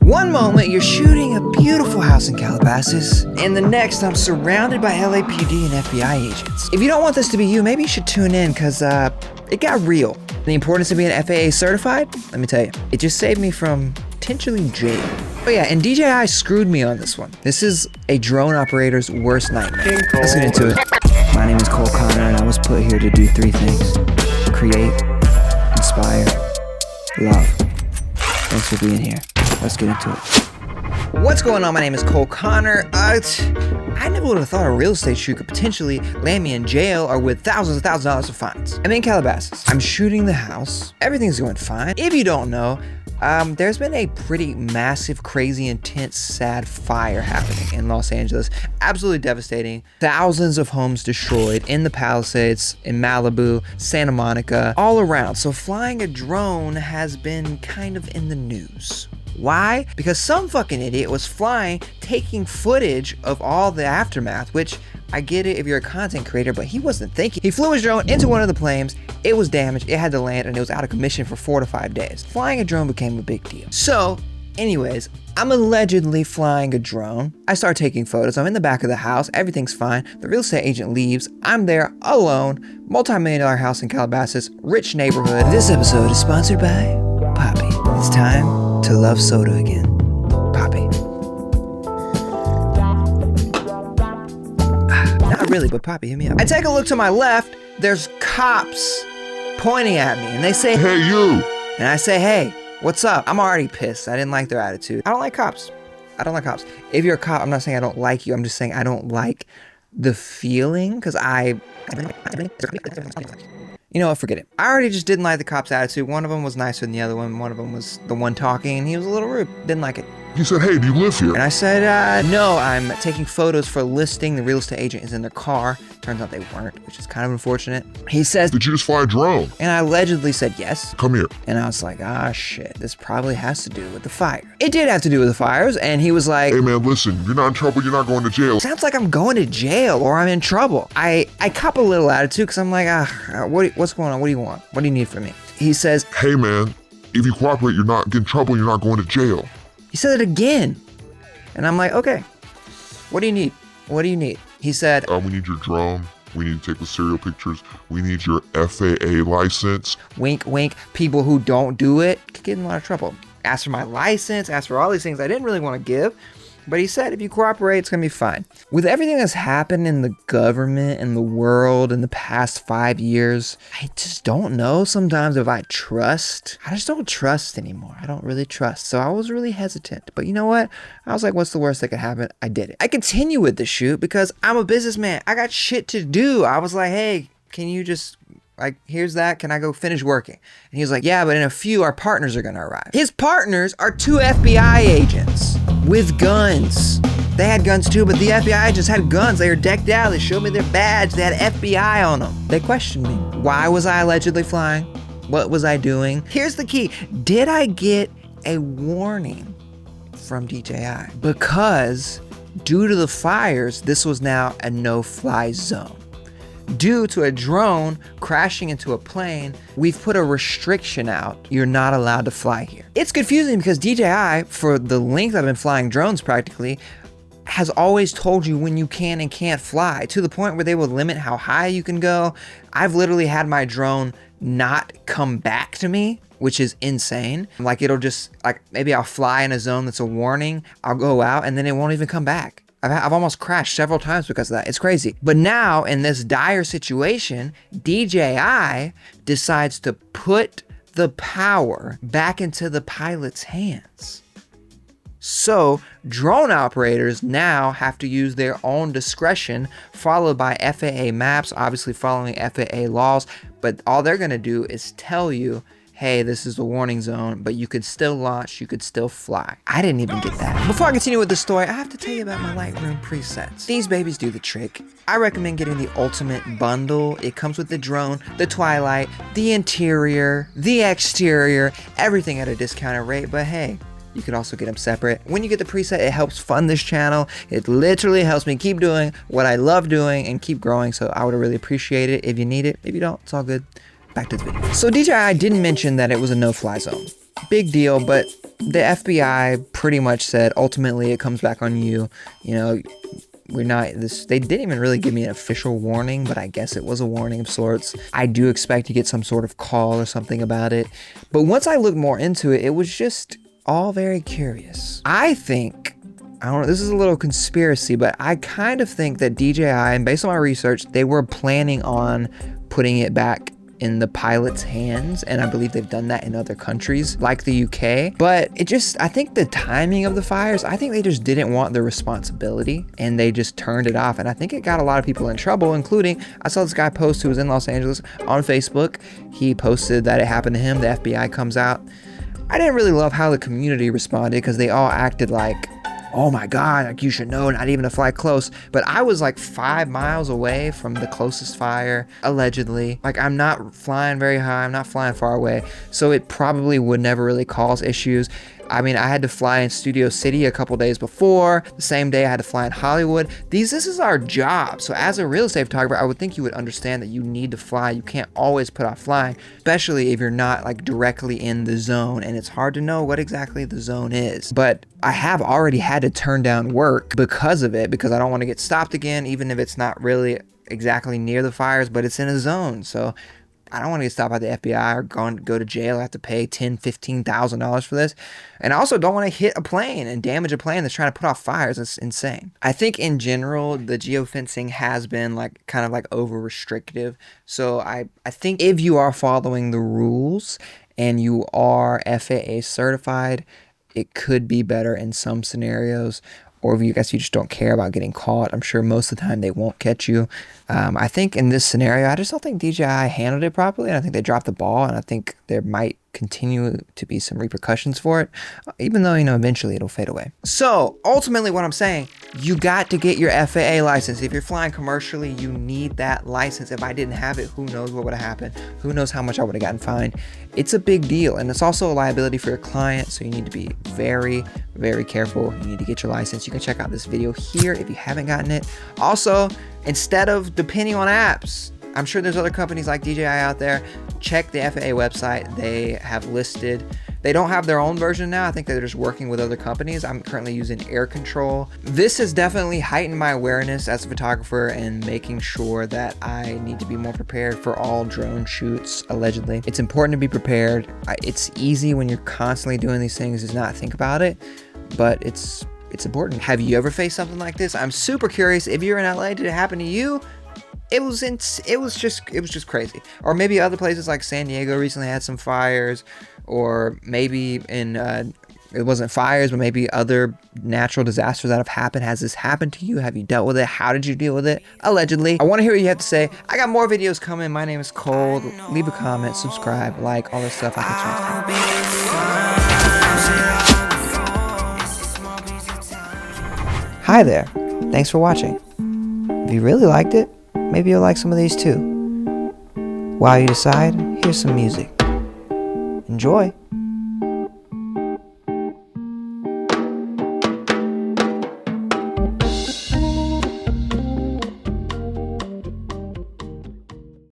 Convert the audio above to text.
One moment you're shooting a beautiful house in Calabasas, and the next I'm surrounded by LAPD and FBI agents. If you don't want this to be you, maybe you should tune in, cause it got real. The importance of being FAA certified, let me tell you, it just saved me from potentially jail. Oh yeah, and DJI screwed me on this one. This is a drone operator's worst nightmare. Let's get into it. My name is Cole Connor, and I was put here to do 3 things: create, inspire, love. Thanks for being here. Let's get into it. What's going on? My name is Cole Connor. I never would have thought a real estate shoot could potentially land me in jail or with thousands of dollars of fines. I'm in Calabasas. I'm shooting the house. Everything's going fine. If you don't know, there's been a pretty massive, crazy, intense, sad fire happening in Los Angeles. Absolutely devastating. Thousands of homes destroyed in the Palisades, in Malibu, Santa Monica, all around. So flying a drone has been kind of in the news. Why? Because some fucking idiot was flying, taking footage of all the aftermath, which I get it if you're a content creator, but he wasn't thinking. He flew his drone into one of the planes, it was damaged, it had to land, and it was out of commission for 4 to 5 days. Flying a drone became a big deal. So, anyways, I'm allegedly flying a drone. I start taking photos. I'm in the back of the house. Everything's fine. The real estate agent leaves. I'm there alone. Multi-million-dollar house in Calabasas, rich neighborhood. This episode is sponsored by Poppy. It's time to love soda again. Poppy. Not really, but Poppy, hit me up. I take a look to my left. There's cops pointing at me, and they say, "Hey, you." And I say, "Hey, what's up?" I'm already pissed. I didn't like their attitude. I don't like cops. I don't like cops. If you're a cop, I'm not saying I don't like you. I'm just saying I don't like the feeling, because you know what, forget it. I already just didn't like the cop's attitude. One of them was nicer than the other one. One of them was the one talking, and he was a little rude. Didn't like it. He said, "Hey, do you live here?" And I said, no, I'm taking photos for a listing. The real estate agent is in their car. Turns out they weren't, which is kind of unfortunate. He says, "Did you just fly a drone?" And I allegedly said yes. "Come here." And I was like, shit, this probably has to do with the fire. It did have to do with the fires, and he was like, "Hey man, listen, you're not in trouble, you're not going to jail." Sounds like I'm going to jail or I'm in trouble. I cop a little attitude, because I'm like, what's going on? What do you want? What do you need from me? He says, "Hey man, if you cooperate, you're not getting in trouble, you're not going to jail." He said it again. And I'm like, okay, what do you need? What do you need? He said, "We need your drone. We need to take the serial pictures. We need your FAA license." Wink, wink. People who don't do it could get in a lot of trouble. Asked for my license, asked for all these things I didn't really want to give. But he said, if you cooperate, it's going to be fine. With everything that's happened in the government and the world in the past 5 years, I just don't know sometimes if I trust. I just don't trust anymore. I don't really trust. So I was really hesitant. But you know what? I was like, what's the worst that could happen? I did it. I continue with the shoot because I'm a businessman. I got shit to do. I was like, hey, can you just... here's that, can I go finish working? And he was like, yeah, but in a few, our partners are gonna arrive. His partners are 2 FBI agents with guns. They had guns too, but the FBI agents had guns. They were decked out. They showed me their badge. They had FBI on them. They questioned me. Why was I allegedly flying? What was I doing? Here's the key. Did I get a warning from DJI? Because due to the fires, this was now a no-fly zone. Due to a drone crashing into a plane, we've put a restriction out. You're not allowed to fly here. It's confusing because DJI, for the length I've been flying drones practically, has always told you when you can and can't fly, to the point where they will limit how high you can go. I've literally had my drone not come back to me, which is insane. Like it'll just, maybe I'll fly in a zone that's a warning, I'll go out and then it won't even come back. I've almost crashed several times because of that. It's crazy. But now in this dire situation, DJI decides to put the power back into the pilot's hands. So drone operators now have to use their own discretion, followed by FAA maps, obviously following FAA laws. But all they're gonna do is tell you, hey, this is the warning zone, but you could still launch, you could still fly. I didn't even get that. Before I continue with the story, I have to tell you about my Lightroom presets. These babies do the trick. I recommend getting the ultimate bundle. It comes with the drone, the Twilight, the interior, the exterior, everything at a discounted rate, but hey, you could also get them separate. When you get the preset, it helps fund this channel. It literally helps me keep doing what I love doing and keep growing, so I would really appreciate it if you need it. If you don't, it's all good. Back to the video. So DJI didn't mention that it was a no-fly zone. big deal, but the FBI pretty much said ultimately it comes back on you. You know, we're not this. They didn't even really give me an official warning, but I guess it was a warning of sorts. I do expect to get some sort of call or something about it. But once I looked more into it, it was just all very curious. I think, I don't know, this is a little conspiracy, but I kind of think that DJI, and based on my research, they were planning on putting it back in the pilot's hands, and I believe they've done that in other countries like the UK. But I think the timing of the fires, I think they just didn't want the responsibility and they just turned it off, and I think it got a lot of people in trouble, including, I saw this guy post who was in Los Angeles on Facebook. He posted that it happened to him. The FBI comes out. I didn't really love how the community responded because they all acted like, oh my God, like you should know not even to fly close. But I was like 5 miles away from the closest fire, allegedly. Like, I'm not flying very high, I'm not flying far away. So it probably would never really cause issues. I mean, I had to fly in Studio City a couple days before. The same day I had to fly in Hollywood. This is our job. So as a real estate photographer, I would think you would understand that you need to fly. You can't always put off flying, especially if you're not like directly in the zone, and it's hard to know what exactly the zone is. But I have already had to turn down work because of it, because I don't want to get stopped again, even if it's not really exactly near the fires, but it's in a zone. So I don't want to get stopped by the FBI or go to jail. I have to pay $10,000, $15,000 for this. And I also don't want to hit a plane and damage a plane that's trying to put off fires. It's insane. I think in general, the geofencing has been like kind of like over restrictive. So I think if you are following the rules and you are FAA certified, it could be better in some scenarios. Or if you guys, you just don't care about getting caught. I'm sure most of the time they won't catch you. I think in this scenario, I just don't think DJI handled it properly. And I think they dropped the ball. And I think there might continue to be some repercussions for it, even though, you know, eventually it'll fade away. So ultimately what I'm saying, you got to get your FAA license. If you're flying commercially, you need that license. If I didn't have it, who knows what would have happened? Who knows how much I would have gotten fined? It's a big deal. And it's also a liability for your client. So you need to be very, very careful. You need to get your license. You can check out this video here if you haven't gotten it. Also, instead of depending on apps, I'm sure there's other companies like DJI out there. Check the FAA website. They have listed. They don't have their own version now. I think they're just working with other companies. I'm currently using Air Control. This has definitely heightened my awareness as a photographer and making sure that I need to be more prepared for all drone shoots, allegedly. It's important to be prepared. It's easy when you're constantly doing these things to not think about it, but it's important. Have you ever faced something like this? I'm super curious. If you're in LA, did it happen to you? It was just crazy. Or maybe other places like San Diego recently had some fires, or maybe in it wasn't fires, but maybe other natural disasters that have happened. Has this happened to you? Have you dealt with it? How did you deal with it? Allegedly. I want to hear what you have to say. I got more videos coming. My name is Cole. Leave a comment, subscribe, like, all this stuff. Hi there. Thanks for watching. If you really liked it, maybe you'll like some of these too. While you decide, here's some music. Enjoy.